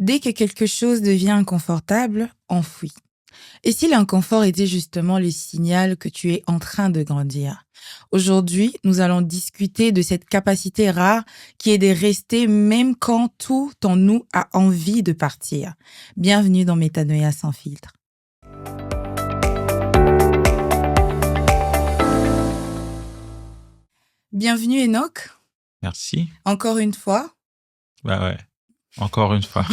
Dès que quelque chose devient inconfortable, on fuit. Et si l'inconfort était justement le signal que tu es en train de grandir? Aujourd'hui, nous allons discuter de cette capacité rare qui est de rester même quand tout en nous a envie de partir. Bienvenue dans Métanoïa sans filtre. Bienvenue Enoch, Merci. encore une fois. Bah ouais, encore une fois.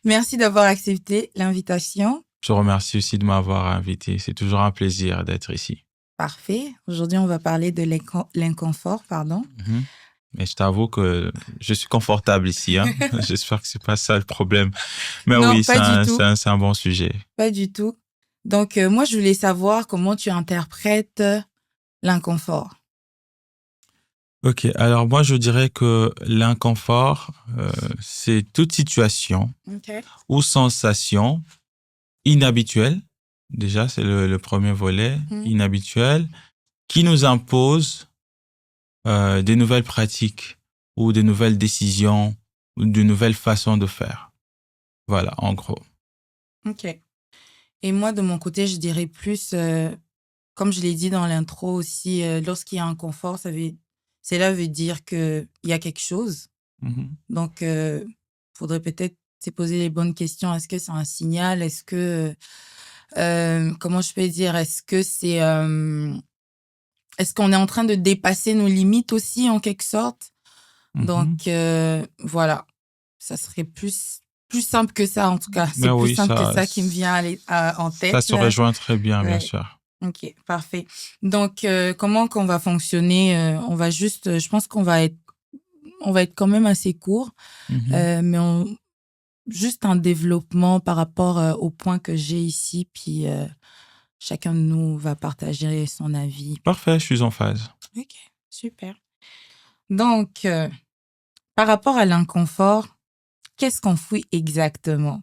Merci d'avoir accepté l'invitation. Je remercie aussi de m'avoir invité. C'est toujours un plaisir d'être ici. Parfait. Aujourd'hui, on va parler de l'inconfort, pardon. Mais je t'avoue que je suis confortable ici. Hein. J'espère que c'est pas ça le problème. Mais Non, oui, pas du tout. c'est un bon sujet. Pas du tout. Donc, moi, je voulais savoir comment tu interprètes l'inconfort. Ok, alors moi je dirais que l'inconfort, c'est toute situation ou sensation inhabituelle. Déjà, c'est le premier volet, inhabituel, qui nous impose des nouvelles pratiques ou des nouvelles décisions ou de nouvelles façons de faire. Voilà, en gros. Ok. Et moi, de mon côté, je dirais plus, comme je l'ai dit dans l'intro aussi, lorsqu'il y a un confort, cela veut dire qu'il y a quelque chose. Donc, faudrait peut-être se poser les bonnes questions. Est-ce que c'est un signal? Est-ce que, comment je peux dire? Est-ce qu'on est en train de dépasser nos limites aussi, en quelque sorte? Donc, voilà. Ça serait plus simple que ça, en tout cas. C'est plus simple que ça qui me vient en tête. Ça se rejoint très bien, bien Ouais. sûr. Ok, parfait. Donc, comment qu'on va fonctionner? On va juste, je pense qu'on va être quand même assez court, mais juste un développement par rapport au point que j'ai ici, puis chacun de nous va partager son avis. Parfait, je suis en phase. Ok, super. Donc, par rapport à l'inconfort, qu'est-ce qu'on fuit exactement?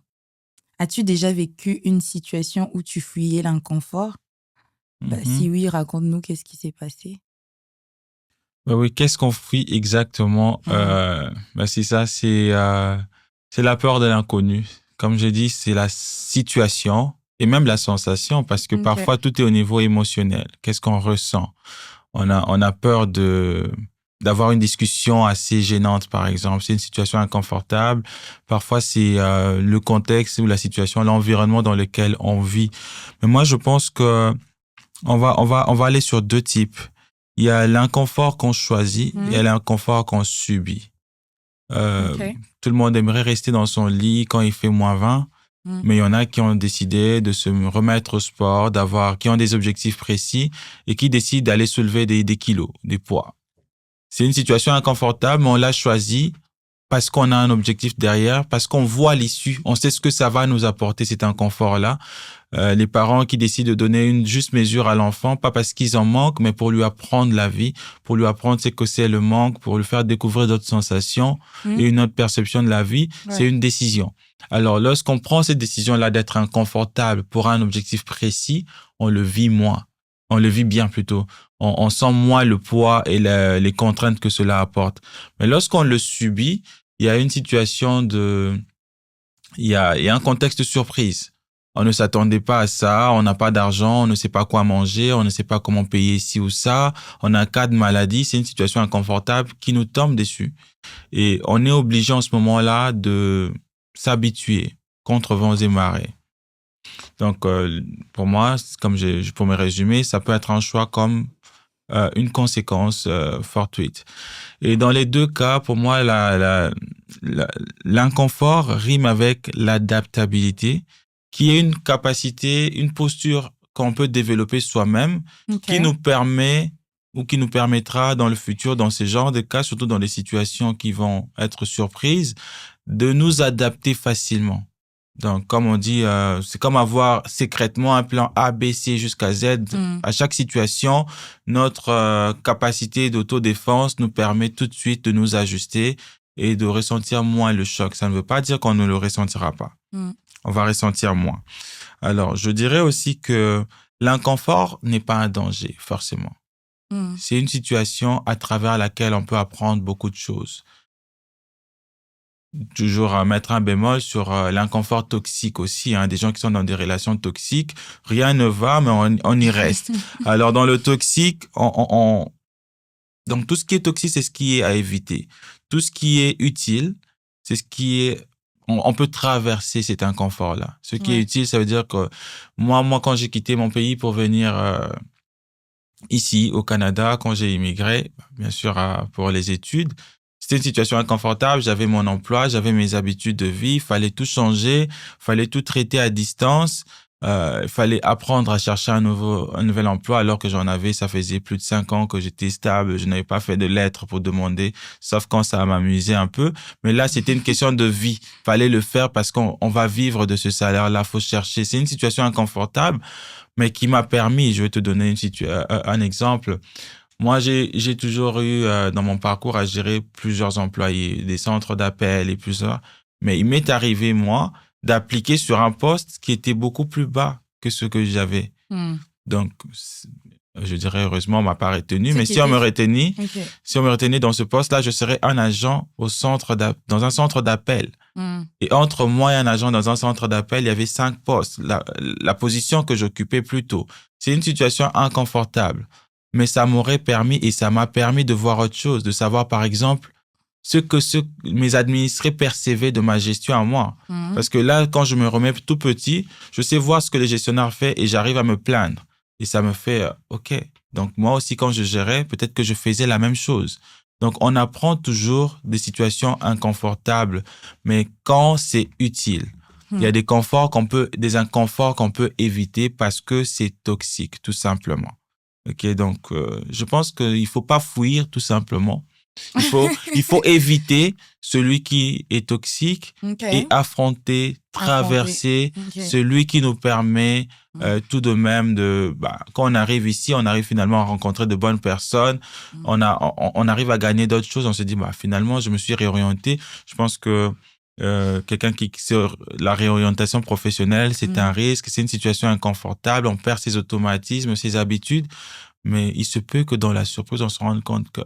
As-tu déjà vécu une situation où tu fuyais l'inconfort? Si oui, raconte-nous qu'est-ce qui s'est passé. Bah oui, qu'est-ce qu'on fuit exactement? C'est ça, c'est la peur de l'inconnu. Comme je dis, c'est la situation et même la sensation, parce que parfois tout est au niveau émotionnel. Qu'est-ce qu'on ressent? On a peur d'avoir une discussion assez gênante, par exemple. C'est une situation inconfortable. Parfois, c'est le contexte ou la situation, l'environnement dans lequel on vit. Mais moi, je pense que on va aller sur deux types. Il y a l'inconfort qu'on choisit et il y a l'inconfort qu'on subit. Tout le monde aimerait rester dans son lit quand il fait -20, mais il y en a qui ont décidé de se remettre au sport, qui ont des objectifs précis et qui décident d'aller soulever des kilos, des poids. C'est une situation inconfortable, mais on l'a choisi parce qu'on a un objectif derrière, parce qu'on voit l'issue, on sait ce que ça va nous apporter, cet inconfort-là. Les parents qui décident de donner une juste mesure à l'enfant, pas parce qu'ils en manquent, mais pour lui apprendre la vie, pour lui apprendre ce que c'est le manque, pour lui faire découvrir d'autres sensations et une autre perception de la vie, c'est une décision. Alors, lorsqu'on prend cette décision-là d'être inconfortable pour un objectif précis, on le vit moins. On le vit bien plutôt. On sent moins le poids et les contraintes que cela apporte. Mais lorsqu'on le subit, il y a une situation il y a un contexte surprise. On ne s'attendait pas à ça, on n'a pas d'argent, on ne sait pas quoi manger, on ne sait pas comment payer ci ou ça, on a un cas de maladie, c'est une situation inconfortable qui nous tombe dessus. Et on est obligé en ce moment-là de s'habituer contre vents et marées. Donc, pour moi, pour me résumer, ça peut être un choix comme une conséquence fortuite. Et dans les deux cas, pour moi, l'inconfort rime avec l'adaptabilité, qui est une capacité, une posture qu'on peut développer soi-même, qui nous permet ou qui nous permettra dans le futur, dans ce genre de cas, surtout dans des situations qui vont être surprises, de nous adapter facilement. Donc, comme on dit, c'est comme avoir secrètement un plan A, B, C jusqu'à Z. À chaque situation, notre capacité d'autodéfense nous permet tout de suite de nous ajuster et de ressentir moins le choc. Ça ne veut pas dire qu'on ne le ressentira pas. On va ressentir moins. Alors, je dirais aussi que l'inconfort n'est pas un danger, forcément. C'est une situation à travers laquelle on peut apprendre beaucoup de choses. toujours mettre un bémol sur l'inconfort toxique aussi, hein, des gens qui sont dans des relations toxiques. Rien ne va, mais on y reste. Alors, dans le toxique, donc tout ce qui est toxique, c'est ce qui est à éviter. Tout ce qui est utile, c'est ce qui est... On peut traverser cet inconfort-là. Ce qui est Ouais. utile, ça veut dire que moi, quand j'ai quitté mon pays pour venir ici, au Canada, quand j'ai immigré, bien sûr, pour les études, c'était une situation inconfortable. J'avais mon emploi, j'avais mes habitudes de vie. Il fallait tout changer, fallait tout traiter à distance. Il fallait apprendre à chercher un nouvel emploi alors que j'en avais, ça faisait plus de 5 ans que j'étais stable. Je n'avais pas fait de lettres pour demander, sauf quand ça m'amusait un peu. Mais là, c'était une question de vie. Fallait le faire parce qu'on va vivre de ce salaire-là. Faut chercher. C'est une situation inconfortable, mais qui m'a permis, je vais te donner un exemple. Moi, j'ai toujours eu dans mon parcours à gérer plusieurs employés, des centres d'appel et plusieurs. Mais il m'est arrivé, moi, d'appliquer sur un poste qui était beaucoup plus bas que ce que j'avais. Hmm. Donc, je dirais heureusement, on m'a pas retenu. Ce Mais qui si on me était... retenait, Ok. si on me retenait dans ce poste-là, je serais un agent dans un centre d'appel. Hmm. Et entre moi et un agent dans un centre d'appel, il y avait 5 postes. La position que j'occupais plus tôt. C'est une situation inconfortable. Mais ça m'aurait permis et ça m'a permis de voir autre chose, de savoir, par exemple, mes administrés percevaient de ma gestion à moi. Hmm. Parce que là, quand je me remets tout petit, je sais voir ce que les gestionnaires font et j'arrive à me plaindre. Et ça me fait, OK. Donc, moi aussi, quand je gérais, peut-être que je faisais la même chose. Donc, on apprend toujours des situations inconfortables, mais quand c'est utile. Il y a Hmm. des inconforts qu'on peut éviter parce que c'est toxique, tout simplement. OK, donc, je pense qu'il faut pas fuir, tout simplement. Il faut éviter celui qui est toxique Ok. et affronter, Affronter. traverser Ok. celui qui nous permet Hmm. tout de même quand on arrive ici, on arrive finalement à rencontrer de bonnes personnes, Hmm. on arrive à gagner d'autres choses, on se dit, finalement, je me suis réorienté. Je pense que quelqu'un sur la réorientation professionnelle, c'est un Hmm. risque, c'est une situation inconfortable, on perd ses automatismes, ses habitudes, mais il se peut que dans la surprise, on se rende compte que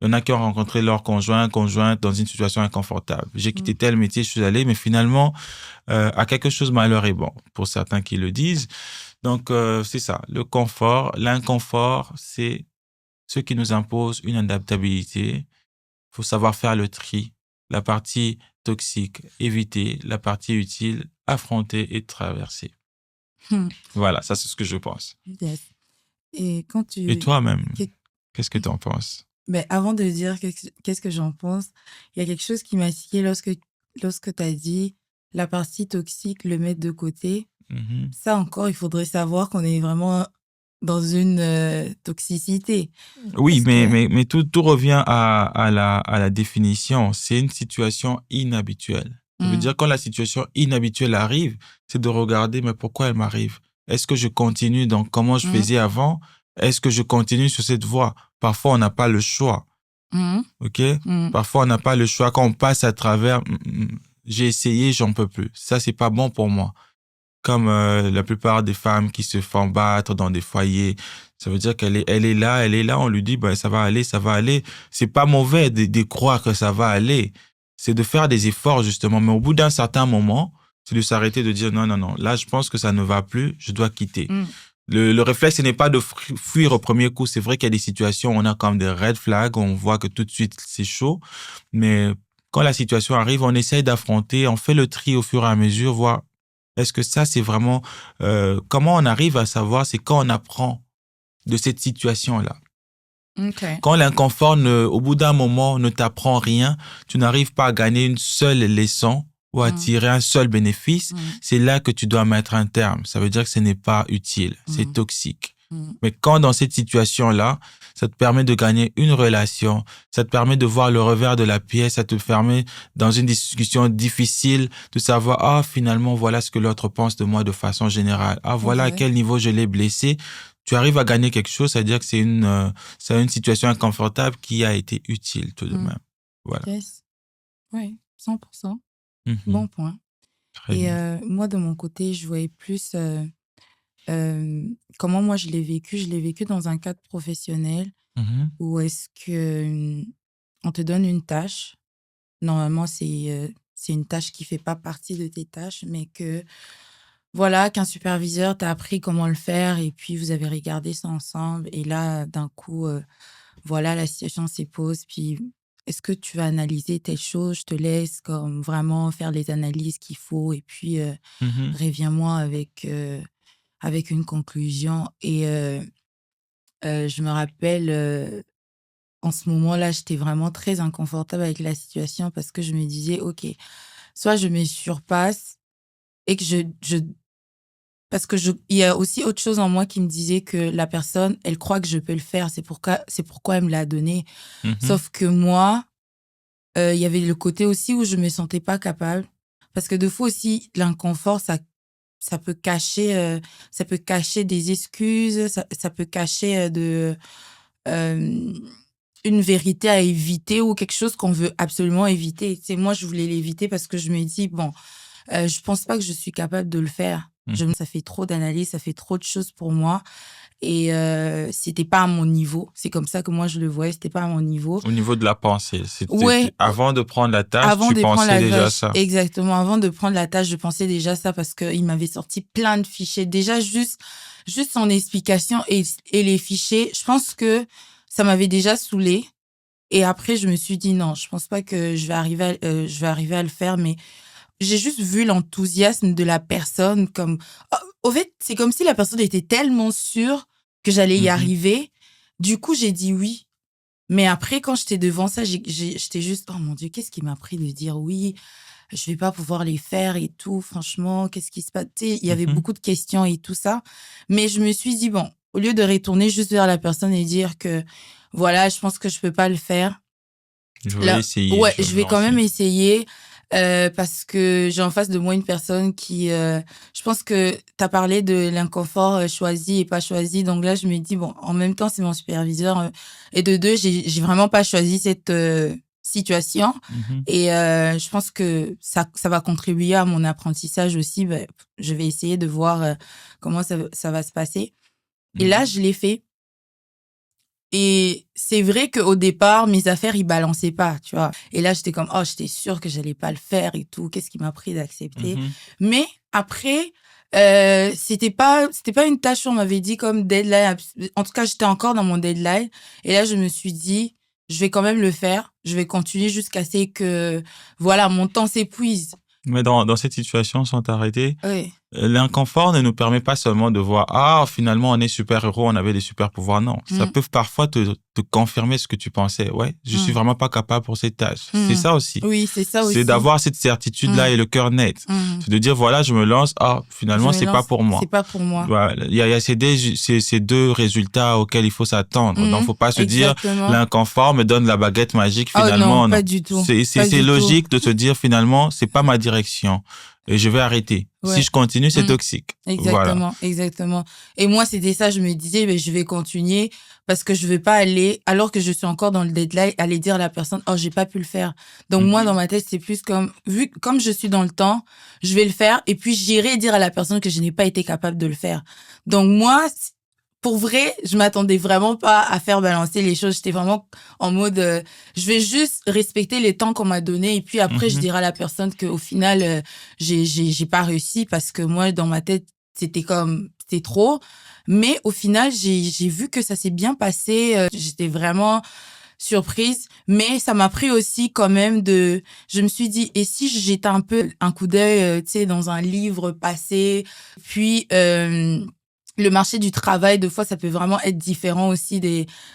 il y en a qui ont rencontré leur conjointe dans une situation inconfortable. J'ai Hmm. quitté tel métier, je suis allé, mais finalement, à quelque chose, malheur est bon, pour certains qui le disent. Donc, c'est ça. Le confort, l'inconfort, c'est ce qui nous impose une adaptabilité. Il faut savoir faire le tri. La partie toxique, éviter. La partie utile, affronter et traverser. Hmm. Voilà, ça, c'est ce que je pense. Yes. Et quand Et tu... toi-même, que- qu'est-ce que tu en penses? Ben, avant de dire qu'est-ce que j'en pense, il y a quelque chose qui m'a tiqué lorsque tu as dit la partie toxique, le mettre de côté. Mhm. Ça encore, il faudrait savoir qu'on est vraiment dans une toxicité. Oui, Parce que... mais tout revient à la définition. C'est une situation inhabituelle. Ça veut Hmm. dire quand la situation inhabituelle arrive, c'est de regarder, mais pourquoi elle m'arrive? Est-ce que je continue dans comment je Hmm. faisais avant? Est-ce que je continue sur cette voie? Parfois, on n'a pas le choix. Hmm. OK? Hmm. Parfois, on n'a pas le choix. Quand on passe à travers, j'ai essayé, j'en peux plus. Ça, c'est pas bon pour moi. Comme la plupart des femmes qui se font battre dans des foyers, ça veut dire elle est là, on lui dit, ça va aller, ça va aller. C'est pas mauvais de croire que ça va aller. C'est de faire des efforts, justement. Mais au bout d'un certain moment, c'est de s'arrêter, de dire, non, non, non, là, je pense que ça ne va plus, je dois quitter. Hmm. Le réflexe, ce n'est pas de fuir au premier coup. C'est vrai qu'il y a des situations où on a comme des red flags, on voit que tout de suite, c'est chaud. Mais quand la situation arrive, on essaye d'affronter, on fait le tri au fur et à mesure, voir est-ce que ça, c'est vraiment... comment on arrive à savoir, c'est quand on apprend de cette situation-là. Ok. Quand l'inconfort, au bout d'un moment, ne t'apprend rien, tu n'arrives pas à gagner une seule leçon ou à Hmm. tirer un seul bénéfice, Hmm. c'est là que tu dois mettre un terme. Ça veut dire que ce n'est pas utile, c'est Hmm. toxique. Hmm. Mais quand dans cette situation-là, ça te permet de gagner une relation, ça te permet de voir le revers de la pièce, ça te permet, dans une discussion difficile, de savoir, ah, finalement, voilà ce que l'autre pense de moi de façon générale. Ah, voilà à Ok. quel niveau je l'ai blessé. Tu arrives à gagner quelque chose, c'est-à-dire que c'est une situation inconfortable qui a été utile tout de Hmm. même. Voilà. Yes. Oui, 100%. Mhm. Bon point. Très Et bien. moi, de mon côté, je voyais plus comment moi je l'ai vécu. Je l'ai vécu dans un cadre professionnel Mhm. où est-ce que on te donne une tâche normalement, c'est une tâche qui fait pas partie de tes tâches, mais que, voilà, qu'un superviseur t'a appris comment le faire et puis vous avez regardé ça ensemble. Et là, d'un coup, voilà, la situation s'est pose. Puis, est-ce que tu vas analyser telle chose? Je te laisse comme vraiment faire les analyses qu'il faut et puis Mhm. reviens-moi avec une conclusion. Et je me rappelle, en ce moment-là, j'étais vraiment très inconfortable avec la situation parce que je me disais, OK, soit je me surpasse et que parce que il y a aussi autre chose en moi qui me disait que la personne, elle croit que je peux le faire. C'est pourquoi elle me l'a donné. Mhm. Sauf que moi, il y avait le côté aussi où je me sentais pas capable. Parce que des fois aussi, l'inconfort, ça peut cacher des excuses, ça peut cacher euh, une vérité à éviter ou quelque chose qu'on veut absolument éviter. Tu sais, moi, je voulais l'éviter parce que je me dis, bon, je pense pas que je suis capable de le faire. Mhm. Ça fait trop d'analyses, ça fait trop de choses pour moi. Et c'était pas à mon niveau. C'est comme ça que moi, je le voyais, c'était pas à mon niveau. Au niveau de la pensée, c'était Ouais, avant de prendre la tâche, avant tu de prendre pensais la déjà à tâche, ça. exactement. Avant de prendre la tâche, je pensais déjà ça parce qu'il m'avait sorti plein de fichiers. Déjà, juste son explication et les fichiers, je pense que ça m'avait déjà saoulée. Et après, je me suis dit non, je pense pas que je vais arriver à le faire, mais j'ai juste vu l'enthousiasme de la personne comme, au fait, c'est comme si la personne était tellement sûre que j'allais y Mhm. arriver. Du coup, j'ai dit oui. Mais après, quand j'étais devant ça, j'étais juste, oh mon Dieu, qu'est-ce qui m'a pris de dire oui, je vais pas pouvoir les faire et tout, franchement, qu'est-ce qui se passe? Tu sais, il y avait Mhm. beaucoup de questions et tout ça. Mais je me suis dit, bon, au lieu de retourner juste vers la personne et dire que, voilà, je pense que je peux pas le faire. Je vais Là, essayer, ouais, je vais je me vais quand même lancer. essayer parce que j'ai en face de moi une personne qui, je pense que tu as parlé de l'inconfort choisi et pas choisi. Donc là, je me dis, bon, en même temps, c'est mon superviseur. Et de deux, j'ai vraiment pas choisi cette situation. Mhm. Et je pense que ça va contribuer à mon apprentissage aussi. Ben, je vais essayer de voir comment ça va se passer. Et là, Mhm. je l'ai fait. Et c'est vrai qu'au départ, mes affaires, ils balançaient pas, tu vois. Et là, j'étais comme, oh, j'étais sûre que j'allais pas le faire et tout. Qu'est-ce qui m'a pris d'accepter? Mhm. Mais après, c'était pas une tâche où on m'avait dit comme deadline. En tout cas, j'étais encore dans mon deadline. Et là, je me suis dit, je vais quand même le faire. Je vais continuer jusqu'à ce que, voilà, mon temps s'épuise. Mais dans cette situation, sans t'arrêter, Oui. l'inconfort ne nous permet pas seulement de voir, ah, finalement, on est super-héros, on avait des super-pouvoirs. Non, ça Mm, peut parfois te confirmer ce que tu pensais. Ouais, je suis mm, vraiment pas capable pour cette tâche. C'est mm. ça aussi. Oui, c'est ça C'est aussi. d'avoir cette certitude-là Mm, et le cœur net. mm. C'est de dire, voilà, je me lance, ah, Je finalement, me c'est pas lance, pour c'est moi. pas pour moi. Voilà. Il y a ces deux résultats auxquels il faut s'attendre. Donc, faut pas se dire, Exactement. l'inconfort me donne la baguette magique. Oh non, Finalement, pas non. du tout. C'est Pas du tout. logique de se dire, finalement, c'est pas ma direction. Et je vais arrêter. Si Ouais. je continue, c'est Mm. toxique. Voilà. Exactement, exactement. Et moi, c'était ça, je me disais, ben, je vais continuer parce que je vais pas aller, alors que je suis encore dans le deadline, aller dire à la personne, oh, j'ai pas pu le faire. Donc, moi, dans Mhm. ma tête, c'est plus comme, comme je suis dans le temps, je vais le faire et puis j'irai dire à la personne que je n'ai pas été capable de le faire. Donc, moi, pour vrai, je m'attendais vraiment pas à faire balancer les choses. J'étais vraiment en mode, je vais juste respecter les temps qu'on m'a donné et puis après, je Mhm. dirai à la personne qu'au final, j'ai pas réussi parce que moi, dans ma tête, c'était trop. Mais au final, j'ai vu que ça s'est bien passé. J'étais vraiment surprise, mais ça m'a pris aussi quand même je me suis dit, et si je jetais un peu un coup d'œil, tu sais, dans un livre passé, puis, le marché du travail, des fois, ça peut vraiment être différent aussi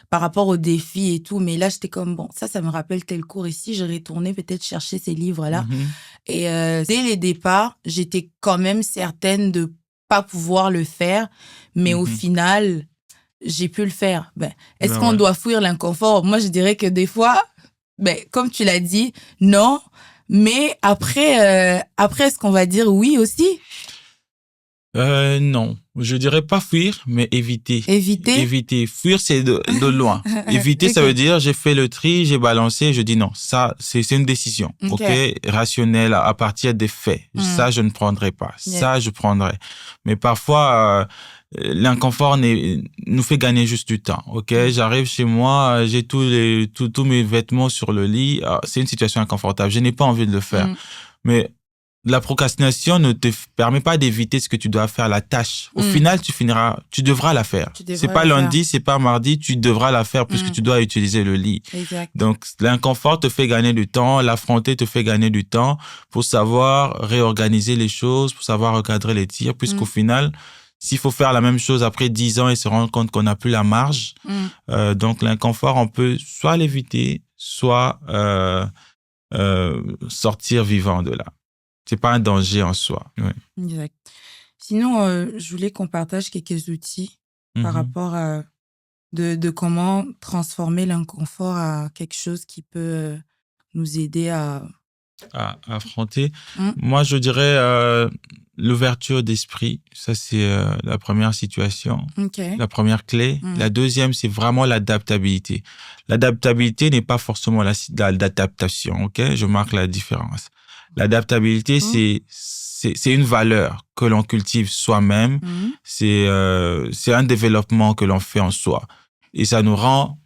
par rapport aux défis et tout. Mais là, j'étais comme, bon, ça me rappelle tel cours. Et si je retournais peut-être chercher ces livres-là. Mhm. Et dès les départs, j'étais quand même certaine de pas pouvoir le faire. Mais au Mhm. final, j'ai pu le faire. Ben, est-ce Ben qu'on ouais. doit fuir l'inconfort? Moi, je dirais que des fois, ben, comme tu l'as dit, non. Mais après, est-ce qu'on va dire oui aussi? Non, je dirais pas fuir, mais éviter. Éviter? Éviter. Fuir, c'est de loin. Éviter, ça Ok. veut dire j'ai fait le tri, j'ai balancé, je dis non, ça, c'est une décision, Ok. ok, rationnelle à partir des faits. Hmm. Ça, je ne prendrai pas. Yeah. Ça, je prendrai. Mais parfois, l'inconfort nous fait gagner juste du temps, ok. Hmm. J'arrive chez moi, j'ai tous mes vêtements sur le lit. C'est une situation inconfortable. Je n'ai pas envie de le faire. Hmm. Mais la procrastination ne te permet pas d'éviter ce que tu dois faire, la tâche. Au Hmm. final, tu devras la faire. Tu C'est devras pas le faire. lundi, c'est pas mardi, tu devras la faire puisque Hmm. tu dois utiliser le lit. Exact. Donc, l'inconfort te fait gagner du temps, l'affronter te fait gagner du temps pour savoir réorganiser les choses, pour savoir recadrer les tirs, puisqu'au final, s'il faut faire la même chose après 10 ans et se rendre compte qu'on n'a plus la marge, donc l'inconfort, on peut soit l'éviter, soit sortir vivant de là. C'est pas un danger en soi. Ouais. Exact. Sinon, je voulais qu'on partage quelques outils par rapport à de comment transformer l'inconfort à quelque chose qui peut nous aider à affronter. Moi, je dirais l'ouverture d'esprit. Ça, c'est la première situation, la première clé. La deuxième, c'est vraiment l'adaptabilité. L'adaptabilité n'est pas forcément l'adaptation, ok? Je marque la différence. L'adaptabilité, c'est une valeur que l'on cultive soi-même. C'est un développement que l'on fait en soi. Et ça nous rend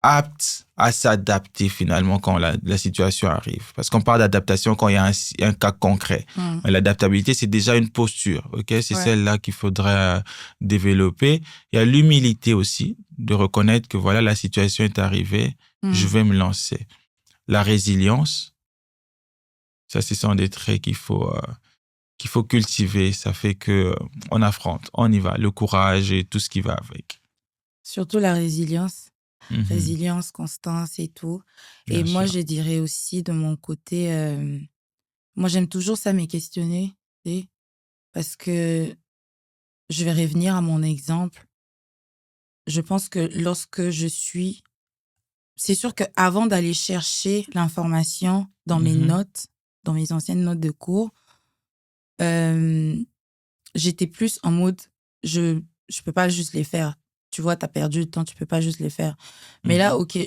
aptes à s'adapter finalement quand la situation arrive. Parce qu'on parle d'adaptation quand il y a un cas concret. L'adaptabilité, c'est déjà une posture, ok? C'est celle-là qu'il faudrait développer. Il y a l'humilité aussi, de reconnaître que voilà, la situation est arrivée, je vais me lancer. La résilience, ça, ce sont des traits qu'il faut cultiver. Ça fait que on affronte, on y va. Le courage et tout ce qui va avec. Surtout la résilience. Résilience, constance et tout. Bien et moi, sûr. je dirais aussi de mon côté, moi, j'aime toujours ça, me questionner, tu sais, parce que je vais revenir à mon exemple. Je pense que c'est sûr qu'avant d'aller chercher l'information dans mes notes, dans mes anciennes notes de cours, j'étais plus en mode, je peux pas juste les faire. Tu vois, tu as perdu le temps, tu peux pas juste les faire. Mais là, ok,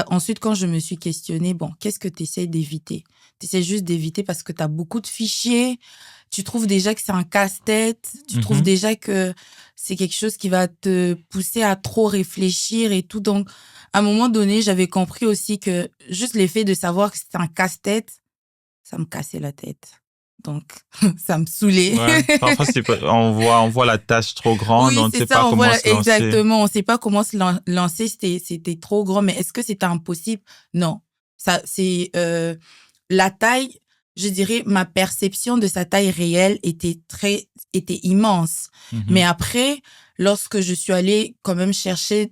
ensuite, quand je me suis questionnée, bon, qu'est-ce que tu essaies d'éviter? Tu essaies juste d'éviter parce que tu as beaucoup de fichiers, tu trouves déjà que c'est un casse-tête, tu trouves déjà que c'est quelque chose qui va te pousser à trop réfléchir et tout. Donc, à un moment donné, j'avais compris aussi que juste l'effet de savoir que c'était un casse-tête, ça me cassait la tête. Donc, ça me saoulait. Ouais, parfois, on voit la tâche trop grande, Oui, on ne c'est sait ça, pas comment se lancer. exactement. On ne sait pas comment se lancer, c'était trop grand. Mais est-ce que c'était impossible? Non. Ça, c'est la taille, je dirais, ma perception de sa taille réelle était immense. Mais après, lorsque je suis allée quand même chercher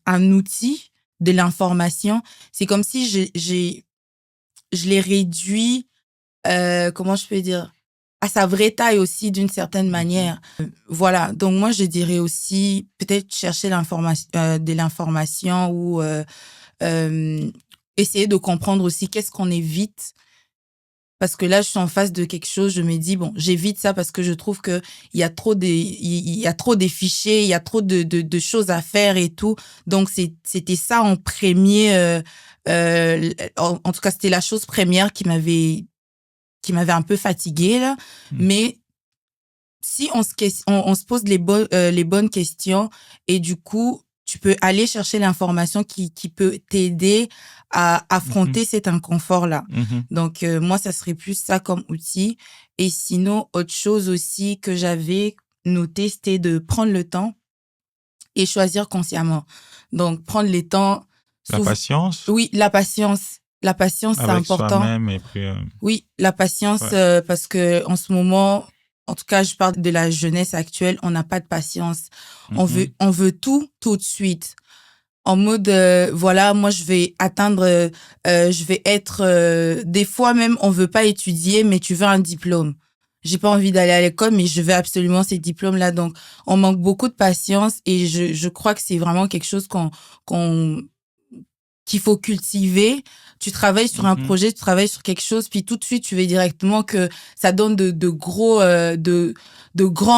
un outil, de l'information, c'est comme si je l'ai réduit, comment je peux dire, à sa vraie taille aussi d'une certaine manière. Voilà, donc moi je dirais aussi peut-être chercher de l'information ou essayer de comprendre aussi qu'est-ce qu'on évite. Parce que là, je suis en face de quelque chose, je me dis, bon, j'évite ça parce que je trouve qu'il y a trop des fichiers, il y a trop de choses à faire et tout. Donc, c'était ça en premier. En tout cas, c'était la chose première qui m'avait un peu fatiguée, là. Mais si on se pose les bonnes questions et du coup, tu peux aller chercher l'information qui peut t'aider à affronter cet inconfort-là. Donc, moi, ça serait plus ça comme outil. Et sinon, autre chose aussi que j'avais noté, c'était de prendre le temps et choisir consciemment. Donc, prendre les temps. La patience? Oui, la patience. La patience, c'est avec important. soi-même et puis... Oui, la patience, parce que en ce moment, en tout cas, je parle de la jeunesse actuelle, on n'a pas de patience. On veut tout de suite. En mode, voilà, moi, je vais atteindre, je vais être... des fois même, on veut pas étudier, mais tu veux un diplôme. J'ai pas envie d'aller à l'école, mais je veux absolument ces diplômes-là. Donc, on manque beaucoup de patience et je crois que c'est vraiment quelque chose qu'il faut cultiver. Tu travailles sur un projet, tu travailles sur quelque chose, puis tout de suite, tu veux directement que ça donne de grands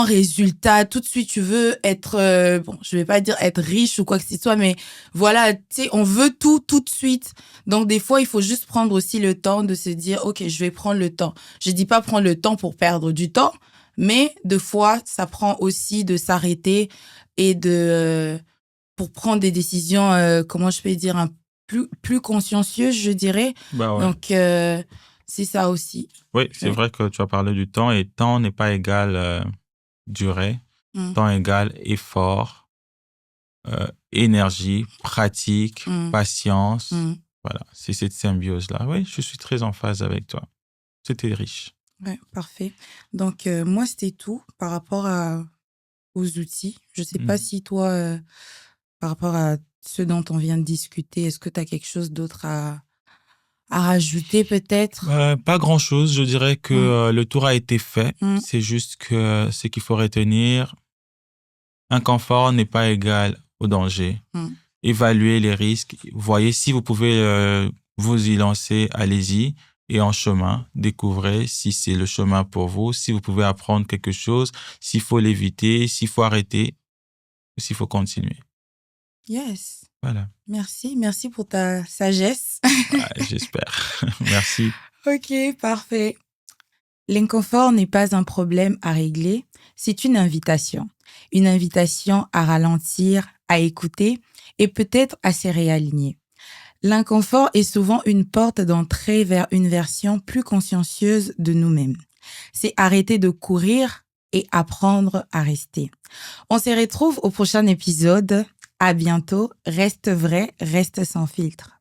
résultats. Tout de suite, tu veux être, bon, je vais pas dire être riche ou quoi que ce soit, mais voilà, tu sais, on veut tout de suite. Donc, des fois, il faut juste prendre aussi le temps de se dire, OK, je vais prendre le temps. Je dis pas prendre le temps pour perdre du temps, mais des fois, ça prend aussi de s'arrêter et pour prendre des décisions, comment je peux dire, plus consciencieuses, je dirais. Bah ouais. Donc, c'est ça aussi. Oui, c'est vrai que tu as parlé du temps et temps n'est pas égal durée. Temps égal effort, énergie, pratique, patience. Voilà, c'est cette symbiose-là. Oui, je suis très en phase avec toi. C'était riche. Ouais, parfait. Donc, moi, c'était tout par rapport aux outils. Je sais pas si toi, par rapport à ce dont on vient de discuter, est-ce que tu as quelque chose d'autre à rajouter peut-être? Pas grand-chose. Je dirais que le tour a été fait. C'est juste que ce qu'il faut retenir, un confort n'est pas égal au danger. Évaluez les risques. Voyez si vous pouvez vous y lancer, allez-y. Et en chemin, découvrez si c'est le chemin pour vous, si vous pouvez apprendre quelque chose, s'il faut l'éviter, s'il faut arrêter, ou s'il faut continuer. Yes. Voilà. Merci pour ta sagesse. J'espère. Merci. Ok, parfait. L'inconfort n'est pas un problème à régler, c'est une invitation. Une invitation à ralentir, à écouter et peut-être à se réaligner. L'inconfort est souvent une porte d'entrée vers une version plus consciencieuse de nous-mêmes. C'est arrêter de courir et apprendre à rester. On se retrouve au prochain épisode. À bientôt. Reste vrai, reste sans filtre.